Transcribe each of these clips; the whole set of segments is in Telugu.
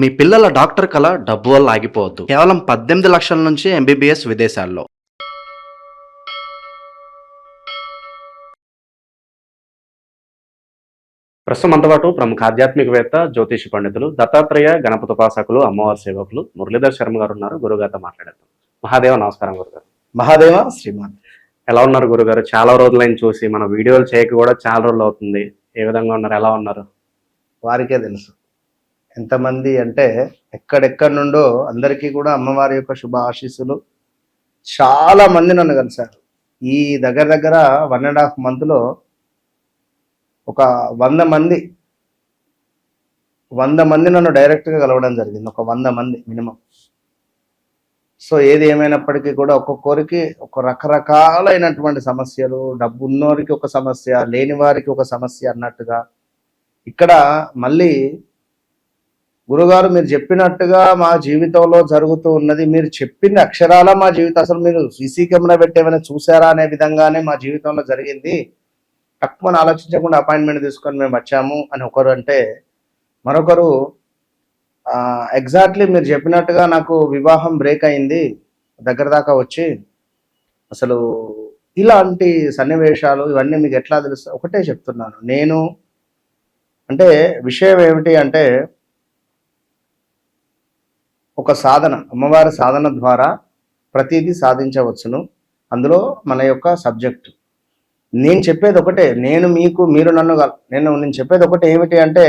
మీ పిల్లల డాక్టర్ కల డబ్బు వల్ల ఆగిపోవద్దు. కేవలం 18 లక్షల నుంచి ఎంబీబీఎస్ విదేశాల్లో. ప్రస్తుతం మనతో పాటు ప్రముఖ ఆధ్యాత్మికవేత్త, జ్యోతిష పండితులు, దత్తాత్రేయ గణపతి ఉపాసకులు, అమ్మవారి సేవకులు మురళీధర్ శర్మ గారు ఉన్నారు. గురుగారితో మాట్లాడేద్దాం. మహాదేవ నమస్కారం గురుగారు. మహాదేవ శ్రీమాన్. ఎలా ఉన్నారు గురుగారు? చాలా రోజులైన చూసి, మన వీడియోలు చేయక కూడా చాలా రోజులు అవుతుంది. ఏ విధంగా ఉన్నారు? ఎలా ఉన్నారు? వారికే తెలుసు ఎంతమంది అంటే ఎక్కడెక్కడి నుండో అందరికీ కూడా అమ్మవారి యొక్క శుభ ఆశీస్సులు. చాలా మంది నన్ను కలిశారు. ఈ దగ్గర 1.5 మంత్లో ఒక 100 మంది నన్ను డైరెక్ట్గా కలవడం జరిగింది. ఒక 100 మంది మినిమం. సో ఏది ఏమైనప్పటికీ కూడా ఒక్కొక్కరికి ఒక రకరకాలైనటువంటి సమస్యలు, డబ్బు ఉన్నోరికి ఒక సమస్య, లేని వారికి ఒక సమస్య అన్నట్టుగా. ఇక్కడ మళ్ళీ గురుగారు మీరు చెప్పినట్టుగా మా జీవితంలో జరుగుతూ ఉన్నది, మీరు చెప్పిన అక్షరాల మా జీవితం, అసలు మీరు సీసీ కెమెరా పెట్టేమైనా చూసారా అనే విధంగానే మా జీవితంలో జరిగింది. తక్కువ ఆలోచించకుండా అపాయింట్మెంట్ తీసుకొని మేము వచ్చాము అని ఒకరు అంటే, మరొకరు ఎగ్జాక్ట్లీ మీరు చెప్పినట్టుగా నాకు వివాహం బ్రేక్ అయింది దగ్గర దాకా వచ్చి, అసలు ఇలాంటి సన్నివేశాలు ఇవన్నీ మీకు ఎట్లా తెలుసు? ఒకటే చెప్తున్నాను నేను. అంటే విషయం ఏమిటి అంటే, ఒక సాధన, అమ్మవారి సాధన ద్వారా ప్రతిదీ సాధించవచ్చును. అందులో మన యొక్క సబ్జెక్టు. నేను చెప్పేది ఒకటే, నేను చెప్పేది ఒకటే ఏమిటి అంటే,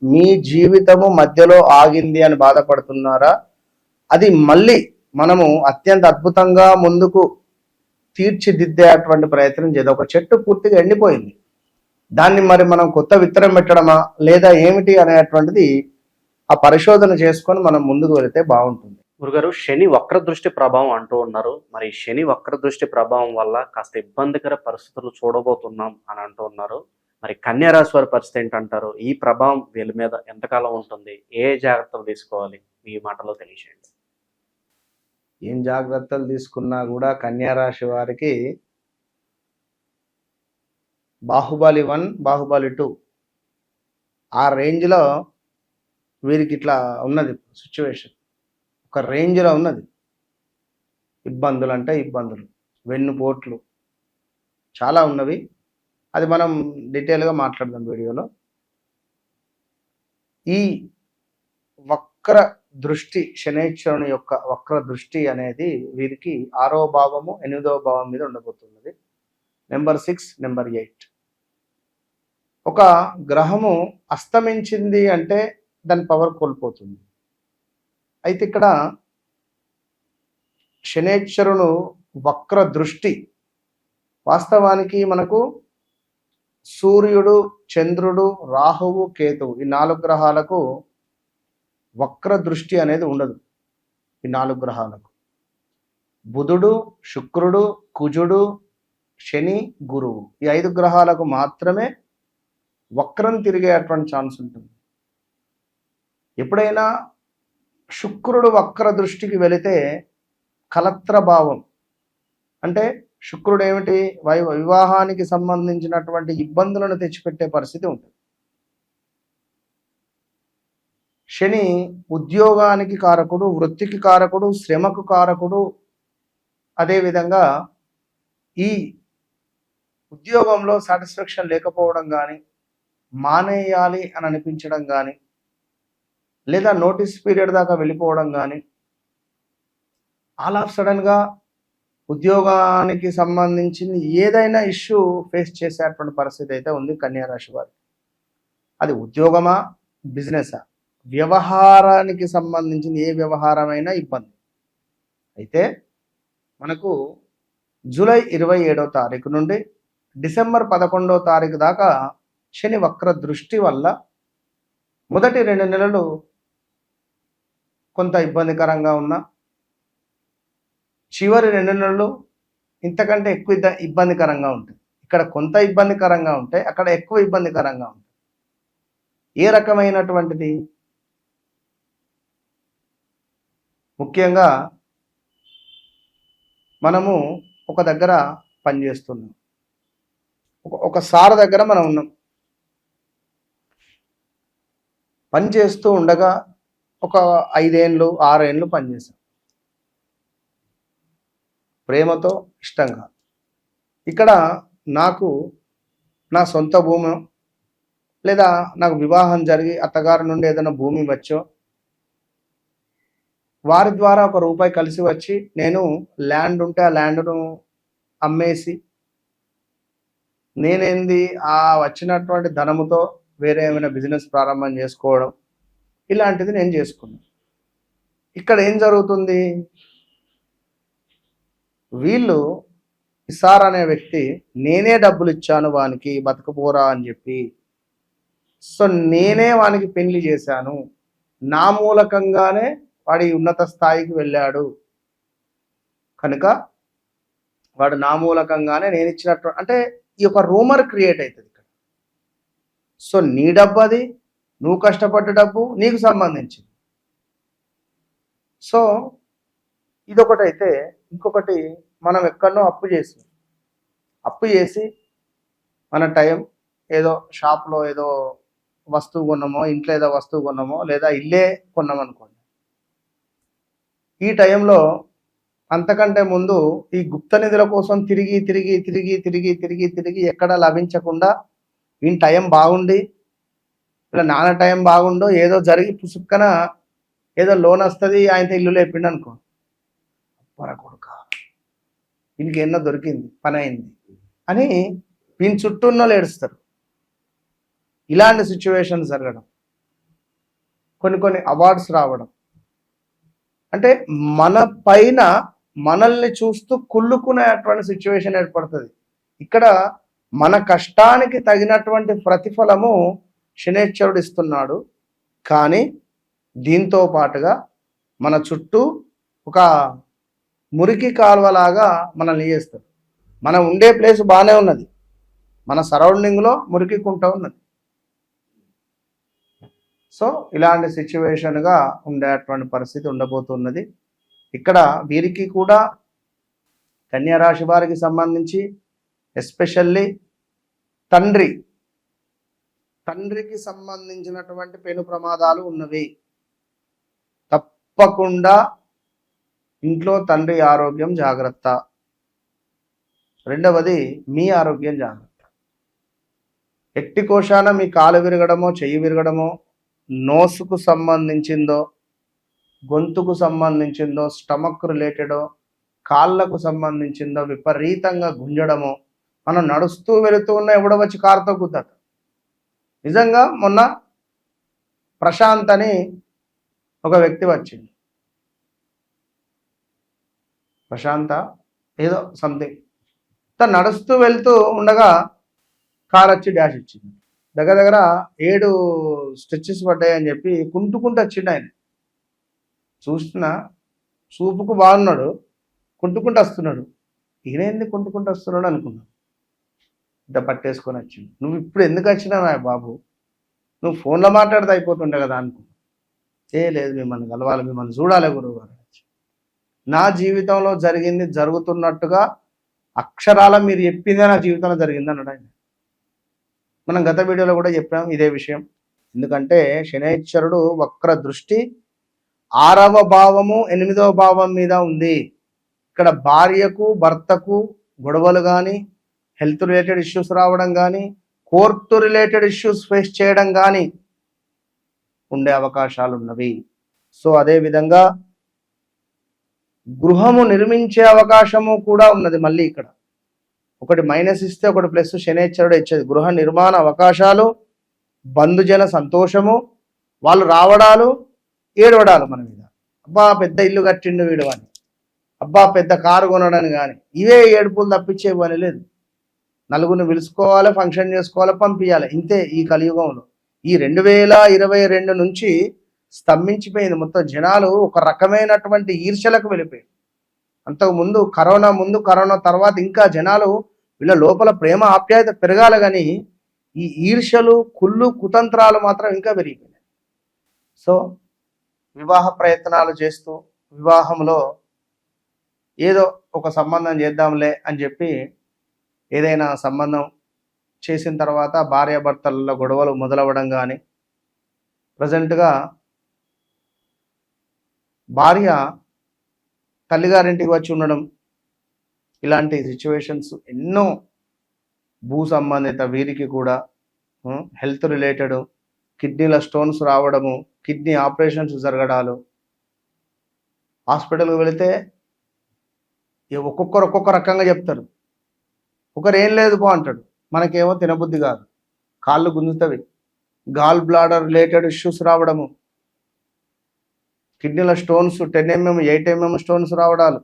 మీ జీవితము మధ్యలో ఆగింది అని బాధపడుతున్నారా? అది మళ్ళీ మనము అత్యంత అద్భుతంగా ముందుకు తీర్చిదిద్దేటువంటి ప్రయత్నం చేద్దాం. ఒక చెట్టు పూర్తిగా ఎండిపోయింది, దాన్ని మరి మనం కొత్త విత్తనం పెట్టడమా లేదా ఏమిటి అనేటువంటిది ఆ పరిశోధన చేసుకొని మనం ముందుకు వెళితే బాగుంటుంది. గురుగారు, శని వక్ర దృష్టి ప్రభావం అంటూ ఉన్నారు. మరి శని వక్ర దృష్టి ప్రభావం వల్ల కాస్త ఇబ్బందికర పరిస్థితులు చూడబోతున్నాం అని అంటూ ఉన్నారు. మరి కన్యా రాశి వారి పరిస్థితి ఏంటంటారు? ఈ ప్రభావం వీళ్ళ మీద ఎంతకాలం ఉంటుంది? ఏ జాగ్రత్తలు తీసుకోవాలి? మీ మాటలో తెలియజేయండి. ఏం జాగ్రత్తలు తీసుకున్నా కూడా కన్యా రాశి వారికి బాహుబలి 1, బాహుబలి 2 ఆ రేంజ్లో వీరికి ఇట్లా ఉన్నది సిచ్యువేషన్. ఒక రేంజ్లో ఉన్నది. ఇబ్బందులు అంటే ఇబ్బందులు, వెన్నుపోట్లు చాలా ఉన్నవి. అది మనం డీటెయిల్గా మాట్లాడదాం వీడియోలో. ఈ వక్ర దృష్టి, శనైశ్వరుని యొక్క వక్ర దృష్టి అనేది వీరికి 6వ భావము 8వ భావం మీద ఉండబోతున్నది. Number 6, number 8. ఒక గ్రహము అస్తమించింది అంటే దాని పవర్ కోల్పోతుంది. అయితే ఇక్కడ శనైశ్వరుడు వక్ర దృష్టి, వాస్తవానికి మనకు సూర్యుడు, చంద్రుడు, రాహువు, కేతువు ఈ 4 గ్రహాలకు వక్ర దృష్టి అనేది ఉండదు. ఈ 4 గ్రహాలకు బుధుడు, శుక్రుడు, కుజుడు, శని, గురువు ఈ 5 గ్రహాలకు మాత్రమే వక్రం తిరిగేటువంటి ఛాన్స్ ఉంటుంది. ఎప్పుడైనా శుక్రుడు వక్ర దృష్టికి వెళితే కలత్ర భావం అంటే శుక్రుడు ఏమిటి? వివాహానికి సంబంధించినటువంటి ఇబ్బందులను తెచ్చిపెట్టే పరిస్థితి ఉంటుంది. శని ఉద్యోగానికి కారకుడు, వృత్తికి కారకుడు, శ్రమకు కారకుడు. అదేవిధంగా ఈ ఉద్యోగంలో సాటిస్ఫాక్షన్ లేకపోవడం కానీ, మానేయాలి అని అనిపించడం కానీ, లేదా నోటీస్ పీరియడ్ దాకా వెళ్ళిపోవడం కానీ, ఆల్ ఆఫ్ సడన్గా ఉద్యోగానికి సంబంధించింది ఏదైనా ఇష్యూ ఫేస్ చేసేటువంటి పరిస్థితి అయితే ఉంది కన్యా రాశి వారికి. అది ఉద్యోగమా, బిజినెసా, వ్యవహారానికి సంబంధించిన ఏ వ్యవహారమైనా ఇబ్బంది. అయితే మనకు జూలై 27వ తారీఖు నుండి డిసెంబర్ 11వ తారీఖు దాకా శని వక్ర దృష్టి వల్ల మొదటి 2 నెలలు కొంత ఇబ్బందికరంగా ఉన్న, చివరి 2 నెలలు ఇంతకంటే ఎక్కువ ఇబ్బందికరంగా ఉంటుంది. ఇక్కడ కొంత ఇబ్బందికరంగా ఉంటే అక్కడ ఎక్కువ ఇబ్బందికరంగా ఉంటుంది. ఏ రకమైనటువంటిది? ముఖ్యంగా మనము ఒక దగ్గర పనిచేస్తున్నాం, ఒక సార్ దగ్గర మనం ఉన్నాం. పని చేస్తూ ఉండగా ఒక 5 ఏళ్ళు 6 ఏళ్ళు పనిచేశాను ప్రేమతో, ఇష్టంగా. ఇక్కడ నాకు నా సొంత భూమి లేదా నాకు వివాహం జరిగి అత్తగారి నుండి ఏదైనా భూమి వచ్చో వారి ద్వారా ఒక రూపాయి కలిసి వచ్చి నేను ల్యాండ్ ఉంటే ఆ ల్యాండ్ను అమ్మేసి నేనేంది ఆ వచ్చినటువంటి ధనముతో వేరే ఏమైనా బిజినెస్ ప్రారంభం చేసుకోవడం ఇలాంటిది నేను చేసుకున్నాను. ఇక్కడ ఏం జరుగుతుంది, వీళ్ళు ఇసార్ అనే వ్యక్తి నేనే డబ్బులు ఇచ్చాను వానికి బతకపోరా అని చెప్పి, సో నేనే వానికి పెళ్లి చేశాను, నా మూలకంగానే వాడి ఉన్నత స్థాయికి వెళ్ళాడు కనుక వాడు నా మూలకంగానే నేను ఇచ్చినట్టు అంటే ఈ యొక్క రూమర్ క్రియేట్ అవుతుంది ఇక్కడ. సో నీ డబ్బు అది, నువ్వు కష్టపడ్డ డబ్బు నీకు సంబంధించింది. సో ఇదొకటి అయితే, ఇంకొకటి మనం ఎక్కడనో అప్పు చేసి మన టైం ఏదో షాప్లో ఏదో వస్తువు కొన్నామో, ఇంట్లో ఏదో వస్తువు కొన్నామో, లేదా ఇల్లే కొన్నామనుకోండి. ఈ టైంలో అంతకంటే ముందు ఈ గుప్త నిధుల కోసం తిరిగి ఎక్కడ లభించకుండా ఈయన టైం బాగుండి ఇలా నాన్న టైం బాగుండో ఏదో జరిగి పుసుక్కన ఏదో లోన్ వస్తుంది ఆయనతో ఇల్లు లేపిండి అనుకో, అప్పరా కొడుక వీనికి ఎన్నో దొరికింది, పని అయింది అని వీని చుట్టూ ఉన్న వాళ్ళు ఏడుస్తారు. ఇలాంటి సిచ్యువేషన్ జరగడం, కొన్ని అవార్డ్స్ రావడం, అంటే మన పైన మనల్ని చూస్తూ కుళ్ళుకునేటువంటి సిచ్యువేషన్ ఏర్పడుతుంది. ఇక్కడ మన కష్టానికి తగినటువంటి ప్రతిఫలము శనేశ్వరుడు ఇస్తున్నాడు, కానీ దీంతో పాటుగా మన చుట్టూ ఒక మురికి కాలువలాగా మనల్ని చేస్తారు. మనం ఉండే ప్లేస్ బాగానే ఉన్నది, మన సరౌండింగ్లో మురికి కుంట ఉన్నది. సో ఇలాంటి సిచ్యువేషన్గా ఉండేటువంటి పరిస్థితి ఉండబోతున్నది. ఇక్కడ వీరికి కూడా కన్యా రాశి వారికి సంబంధించి ఎస్పెషల్లీ తండ్రికి సంబంధించినటువంటి పెను ప్రమాదాలు ఉన్నవి. తప్పకుండా ఇంట్లో తండ్రి ఆరోగ్యం జాగ్రత్త. రెండవది మీ ఆరోగ్యం జాగ్రత్త. ఎట్టి కోశాన మీ కాలు విరగడమో చెయ్యి విరగడమో, నోసుకు సంబంధించిందో, గొంతుకు సంబంధించిందో, స్టమక్ రిలేటెడో, కాళ్ళకు సంబంధించిందో విపరీతంగా గుంజడమో, మనం నడుస్తూ వెళుతూ ఉన్న ఎవడో వచ్చి కారుతో గుద్దట. నిజంగా మొన్న ప్రశాంత్ అని ఒక వ్యక్తి వచ్చింది, ప్రశాంత ఏదో సంథింగ్, తను నడుస్తూ వెళ్తూ ఉండగా కారు వచ్చి డాష్ ఇచ్చింది. దగ్గర 7 స్టిచెస్ పడ్డాయని చెప్పి కుంటుకుంటూ వచ్చిండు. ఆయన చూస్తున్నా చూపుకు బాగున్నాడు, కుంటుకుంటూ వస్తున్నాడు. ఈయనేంది కుంటుకుంటూ వస్తున్నాడు అనుకున్నాను. ఇంత పట్టేసుకొని వచ్చిండు. నువ్వు ఇప్పుడు ఎందుకు వచ్చినావా బాబు, నువ్వు ఫోన్లో మాట్లాడితే అయిపోతుండే కదా అనుకున్నా. లేదు, మిమ్మల్ని కలవాలి, మిమ్మల్ని చూడాలి గురువు గారు. నా జీవితంలో జరిగింది జరుగుతున్నట్టుగా అక్షరాల మీరు చెప్పిందే నా జీవితంలో జరిగింది అన్నాడు ఆయన. మనం గత వీడియోలో కూడా చెప్పాం ఇదే విషయం. ఎందుకంటే శనైశ్వరుడు వక్ర దృష్టి 6వ భావము 8వ భావం మీద ఉంది. ఇక్కడ భార్యకు భర్తకు గొడవలు కానీ, హెల్త్ రిలేటెడ్ ఇష్యూస్ రావడం కానీ, కోర్టు రిలేటెడ్ ఇష్యూస్ ఫేస్ చేయడం కానీ ఉండే అవకాశాలు ఉన్నవి. సో అదేవిధంగా గృహము నిర్మించే అవకాశము కూడా ఉన్నది. మళ్ళీ ఇక్కడ ఒకటి మైనస్ ఇస్తే ఒకటి ప్లస్ శనేశ్వరుడు ఇచ్చేది. గృహ నిర్మాణ అవకాశాలు, బంధుజన సంతోషము, వాళ్ళు రావడాలు, ఏడవడాలు మన మీద. అబ్బా పెద్ద ఇల్లు కట్టిండు వీడు అని, అబ్బా పెద్ద కారు కొనడని కానీ, ఇవే ఏడుపులు తప్పించే పని లేదు. నలుగురిని పిలుచుకోవాలి, ఫంక్షన్ చేసుకోవాలి, పంపించాలి, ఇంతే ఈ కలియుగంలో. ఈ 2022 నుంచి స్తంభించిపోయింది మొత్తం. జనాలు ఒక రకమైనటువంటి ఈర్ష్యలకు వెళ్ళిపోయారు. అంతకుముందు కరోనా తర్వాత ఇంకా జనాలు వీళ్ళ లోపల ప్రేమ ఆప్యాయత పెరగాలి, కానీ ఈ ఈర్ష్యలు కుళ్ళు కుతంత్రాలు మాత్రం ఇంకా పెరిగిపోయినాయి. సో వివాహ ప్రయత్నాలు చేస్తూ వివాహంలో ఏదో ఒక సంబంధం చేద్దాంలే అని చెప్పి ఏదైనా సంబంధం చేసిన తర్వాత భార్యాభర్తలలో గొడవలు మొదలవ్వడం కానీ, ప్రజెంట్గా భార్య తల్లిగారింటికి వచ్చి ఉండడం, ఇలాంటి సిచ్యువేషన్స్ ఎన్నో, భూ సంబంధిత వీరికి కూడా హెల్త్ రిలేటెడ్, కిడ్నీల స్టోన్స్ రావడము, కిడ్నీ ఆపరేషన్స్ జరగడాలు, హాస్పిటల్కి వెళితే ఒక్కొక్కరు ఒక్కొక్క రకంగా చెప్తారు. ఒకరు ఏం లేదు పో అంటాడు, మనకేమో తినబుద్ధి కాదు, కాళ్ళు గుంజుతవి, గాల్ బ్లాడర్ రిలేటెడ్ ఇష్యూస్ రావడము, కిడ్నీల స్టోన్స్ 10 mm 8 mm స్టోన్స్ రావడాలు.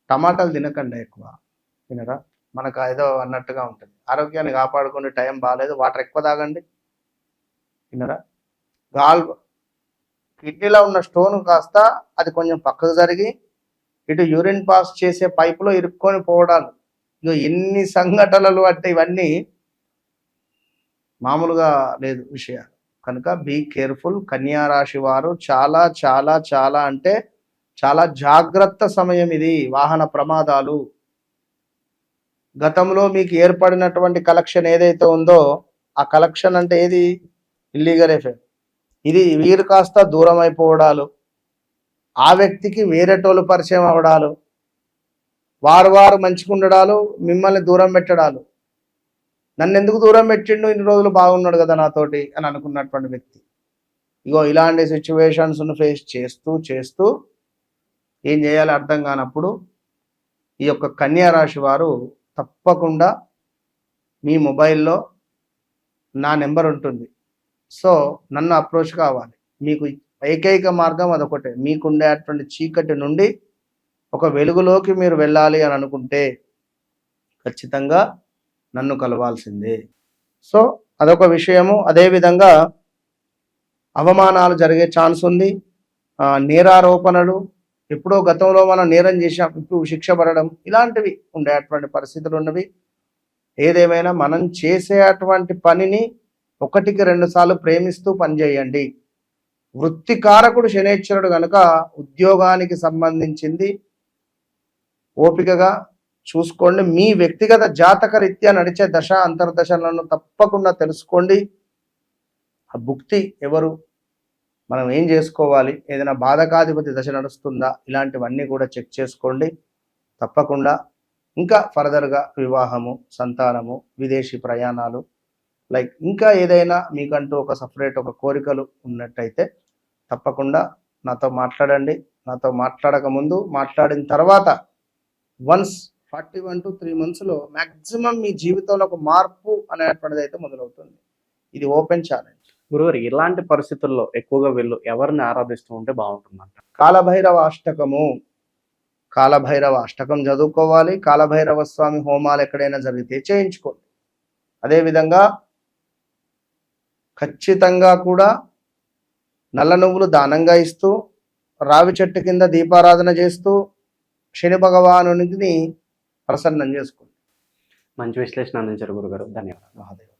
టమాటాలు తినకండి ఎక్కువ, తినరా, మనకు ఏదో అన్నట్టుగా ఉంటుంది. ఆరోగ్యాన్ని కాపాడుకునే టైం బాగాలేదు, వాటర్ ఎక్కువ తాగండి, తినరా. కిడ్నీలో ఉన్న స్టోన్ కాస్త అది కొంచెం పక్కకు జరిగి ఇటు యూరిన్ పాస్ చేసే పైపులో ఇరుక్కొని పోవడాలు. ఇక ఎన్ని సంఘటనలు అంటే ఇవన్నీ మామూలుగా లేదు విషయాలు. కనుక బీ కేర్ఫుల్. కన్యా రాశి వారు చాలా చాలా చాలా అంటే చాలా జాగ్రత్త సమయం ఇది. వాహన ప్రమాదాలు, గతంలో మీకు ఏర్పడినటువంటి కలెక్షన్ ఏదైతే ఉందో ఆ కలెక్షన్ అంటే ఏది, ఇల్లీగల్ ఎఫెక్ట్, ఇది వీరు కాస్త దూరం అయిపోవడాలు, ఆ వ్యక్తికి వేరేటోళ్ళు పరిచయం అవడాలు, వారు మంచిగా ఉండడాలు, మిమ్మల్ని దూరం పెట్టడాలు. నన్ను ఎందుకు దూరం పెట్టిండు, ఇన్ని రోజులు బాగున్నాడు కదా నాతోటి అని అనుకున్నటువంటి వ్యక్తి ఇగో ఇలాంటి సిచ్యువేషన్స్ను ఫేస్ చేస్తూ చేస్తూ ఏం చేయాలో అర్థం కానప్పుడు ఈ యొక్క కన్యా రాశి వారు తప్పకుండా మీ మొబైల్లో నా నెంబర్ ఉంటుంది, సో నన్ను అప్రోచ్ కావాలి. మీకు ఏకైక మార్గం అదొకటే, మీకుండేటువంటి చీకటి నుండి ఒక వెలుగులోకి మీరు వెళ్ళాలి అని అనుకుంటే ఖచ్చితంగా నన్ను కలవాల్సిందే. సో అదొక విషయము. అదేవిధంగా అవమానాలు జరిగే ఛాన్స్ ఉంది, నేరారోపణలు, ఎప్పుడో గతంలో మనం నేరం చేసాం ఇప్పుడు శిక్ష పడడం, ఇలాంటివి ఉండేటువంటి పరిస్థితులు ఉన్నవి. ఏదేమైనా మనం చేసేటువంటి పనిని 1-2 సార్లు ప్రేమిస్తూ పనిచేయండి. వృత్తికారకుడు శనేశ్వరుడు కనుక ఉద్యోగానికి సంబంధించింది ఓపికగా చూసుకోండి. మీ వ్యక్తిగత జాతక రీత్యా నడిచే దశ అంతర్దశలను తప్పకుండా తెలుసుకోండి. ఆ భుక్తి ఎవరు, మనం ఏం చేసుకోవాలి, ఏదైనా బాధకాధిపతి దశ నడుస్తుందా, ఇలాంటివన్నీ కూడా చెక్ చేసుకోండి తప్పకుండా. ఇంకా ఫర్దర్గా వివాహము, సంతానము, విదేశీ ప్రయాణాలు, లైక్ ఇంకా ఏదైనా మీకంటూ ఒక సపరేట్ ఒక కోరికలు ఉన్నట్టయితే తప్పకుండా నాతో మాట్లాడండి. నాతో మాట్లాడక ముందు, మాట్లాడిన తర్వాత వన్స్ 41 to 3 monthsలో మ్యాక్సిమం మీ జీవితంలో ఒక మార్పు అనేటువంటిది అయితే మొదలవుతుంది. ఇది ఓపెన్ ఛాలెంజ్. గురుగారు, ఇలాంటి పరిస్థితుల్లో ఎక్కువగా వీళ్ళు ఎవరిని ఆరాధిస్తూ ఉంటే బాగుంటుందంట? కాలభైరవ అష్టకము, కాలభైరవ అష్టకం చదువుకోవాలి. కాలభైరవ స్వామి హోమాలు ఎక్కడైనా జరిగితే చేయించుకోండి. అదేవిధంగా ఖచ్చితంగా కూడా నల్ల నువ్వులు దానంగా ఇస్తూ, రావి చెట్టు కింద దీపారాధన చేస్తూ శని భగవానుని ప్రసన్నం చేసుకోండి. మంచి విశ్లేషణ అందించారు గురుగారు, ధన్యవాదాలు. మహాదేవ్.